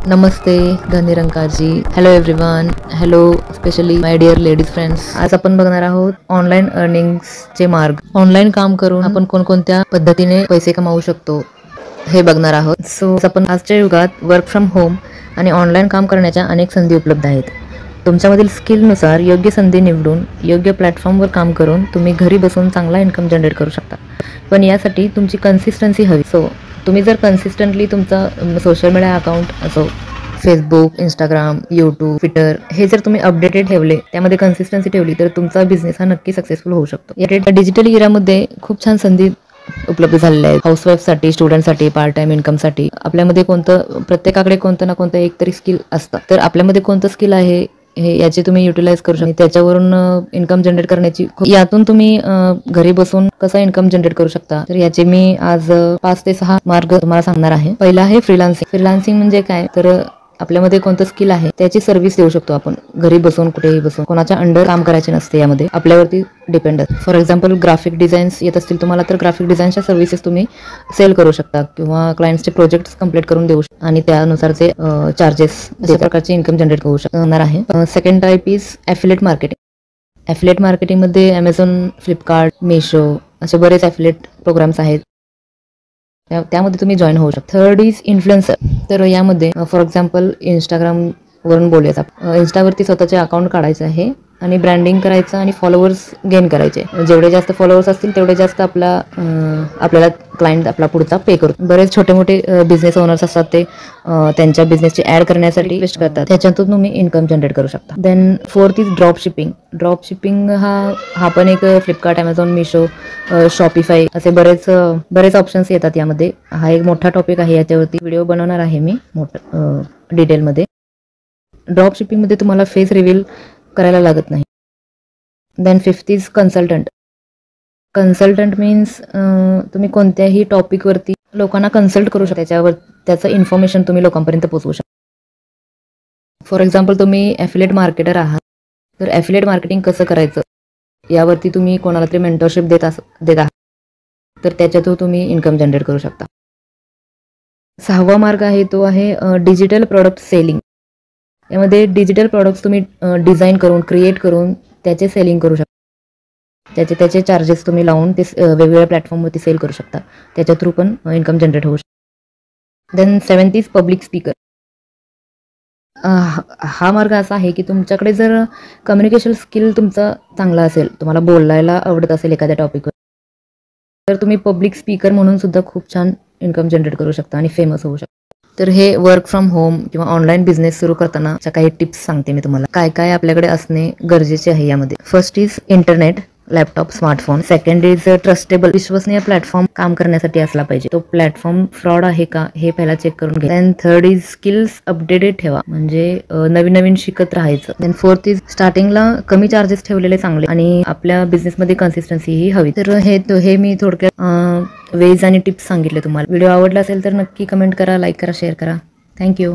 नमस्ते धनिरंकारजी. Hello everyone. Hello specially my dear ladies friends. आज आपण बघणार आहोत ऑनलाईन अर्निंग्सचे मार्ग. ऑनलाईन काम करून आपण कोणकोणत्या पद्धतीने पैसे कमावू शकतो हे बघणार आहोत. सो आपण आजच्या युगात वर्क फ्रॉम होम आणि ऑनलाईन काम करण्याच्या अनेक संधी उपलब्ध आहेत. तुमच्यामधील स्किलनुसार योग्य संधी निवडून योग्य प्लॅटफॉर्मवर काम करून तुम्ही घरी बसून चांगला इन्कम जनरेट करू शकता. पण यासाठी तुमची कन्सिस्टन्सी हवी. सो तुम्ही जर कन्सिस्टंटली तुमचा सोशल मीडिया अकाउंट असो, फेसबुक, इंस्टाग्राम, यूट्यूब, ट्विटर हे जर तुम्ही अपडेटेड ठेवले, त्यामध्ये कन्सिस्टन्सी ठेवली तर तुमचा बिझनेस हा नक्की सक्सेसफुल होऊ शकतो. या डिजिटल इरामध्ये खूप छान संधी उपलब्ध झालेल्या आहेत. हाऊसवाईफसाठी, स्टुडंटसाठी, पार्ट टाइम इन्कमसाठी. आपल्यामध्ये प्रत्येकाकडे कोणतं ना कोणतं एक तरी स्किल असतं. तर आपल्यामध्ये कोणतं स्किल आहे हे याचे तुम्ही युटिलाइज करू शकता. त्याच्यावरून इन्कम जनरेट करण्याची, यातून तुम्ही घरी बसून कसा इन्कम जनरेट करू शकता, तर याचे मी आज 5 ते 6 मार्ग तुम्हाला सांगणार आहे. पहिला आहे फ्रीलान्सिंग. फ्रीलान्सिंग म्हणजे काय, तर आपल्यामध्ये कोणतं स्किल आहे त्याची सर्व्हिस देऊ शकतो आपण घरी बसून, कुठेही बसून. कोणाच्या अंडर काम करायचे नसते, यामध्ये आपल्यावरती डिपेंड असते. फॉर एक्झाम्पल ग्राफिक डिझाईन्स येत असतील तुम्हाला, तर ग्राफिक डिझाईनच्या सर्व्हिसेस तुम्ही सेल करू शकता किंवा क्लायंट्सचे प्रोजेक्ट्स कंप्लीट करून देऊ शकता आणि त्यानुसारचे चार्जेस, अशा प्रकारचे इन्कम जनरेट होऊ शकणार आहे. Second type is affiliate marketing. Affiliate मार्केटिंगमध्ये ॲमेझॉन, फ्लिपकार्ट, मेशो असे बरेच ॲफिलिएट प्रोग्राम्स आहेत. त्यामध्ये तुम्ही जॉईन होऊ शकता. Third is influencer. तर यामध्ये फॉर एक्झाम्पल इंस्टाग्रामवरून बोलूयात. इंस्टावरती स्वतःचे अकाउंट काढायचं आहे आणि ब्रँडिंग करायचं आणि फॉलोअर्स गेन करायचे. जेवढे जास्त फॉलोअर्स असतील तेवढे जास्त आपल्याला क्लायंट आपला पुढचा पे करतो. बरेच छोटे मोठे बिझनेस ओनर्स असतात, ते त्यांच्या बिझनेसची ॲड करण्यासाठी इन्व्हेस्ट करतात. त्याच्यातून तुम्ही इन्कम जनरेट करू शकता. Then fourth is drop shipping. Drop shipping हा पण एक फ्लिपकार्ट, ॲमेझॉन, मिशो, शॉपिफाय असे बरेच ऑप्शन्स येतात. यामध्ये हा एक मोठा टॉपिक आहे, याच्यावरती व्हिडिओ बनवणार आहे मी मोठं डिटेलमध्ये. ड्रॉप शिपिंगमध्ये तुम्हाला फेस रिव्हील करायला लागत नाही. Then fifth is consultant. Consultant means तुम्ही कोणत्याही टॉपिकवरती लोकांना कन्सल्ट करू शकता. त्याचं इन्फॉर्मेशन तुम्ही लोकांपर्यंत पोहोचवू शकता. फॉर एक्झाम्पल तुम्ही ॲफिलिएट मार्केटर आहात, तर ॲफिलिएट मार्केटिंग कसं करायचं यावरती तुम्ही कोणाला तरी मेंटरशिप देत आहात, तर त्याच्यातून तुम्ही इन्कम जनरेट करू शकता. 6वा मार्ग आहे तो आहे डिजिटल प्रोडक्ट सेलिंग. यामध्ये डिजिटल प्रोडक्ट्स तुम्ही डिझाईन करून, क्रिएट करून त्याचे सेलिंग करू शकता. त्याचे चार्जेस तुम्ही लावून ते वेगवेगळ्या प्लॅटफॉर्मवरती सेल करू शकता. त्याच्या थ्रू पण इन्कम जनरेट होऊ शकतो. Then 7th is public speaker. हा मार्ग असा आहे की तुमच्याकडे जर कम्युनिकेशन स्किल तुमचा चांगला असेल, तुम्हाला बोलायला आवडत असेल एखाद्या टॉपिकवर, तर तुम्ही पब्लिक स्पीकर म्हणून सुद्धा खूप छान इन्कम जनरेट करू शकता आणि फेमस होऊ शकता. तर हे वर्क फ्रॉम होम किंवा ऑनलाईन बिझनेस सुरू करताना काही टिप्स सांगते मी तुम्हाला, काय काय आपल्याकडे असणे गरजेचे आहे यामध्ये. First is internet, laptop, smartphone. Second is trustable, विश्वसनीय प्लॅटफॉर्म काम करण्यासाठी असला पाहिजे. तो प्लॅटफॉर्म फ्रॉड आहे का हे पहिला चेक करून घ्या. Then third is skills updated ठेवा, म्हणजे नवीन शिकत राहायचं. देन फोर्थ इज स्टार्टिंगला कमी चार्जेस ठेवलेले चांगले आणि आपल्या बिझनेसमध्ये कन्सिस्टन्सी ही हवी. तर हे मी थोडक्यात वेज आणि टिप्स सांगितले तुम्हाला. व्हिडिओ आवडला असेल तर नक्की कमेंट करा, लाईक करा, शेअर करा. थँक्यू.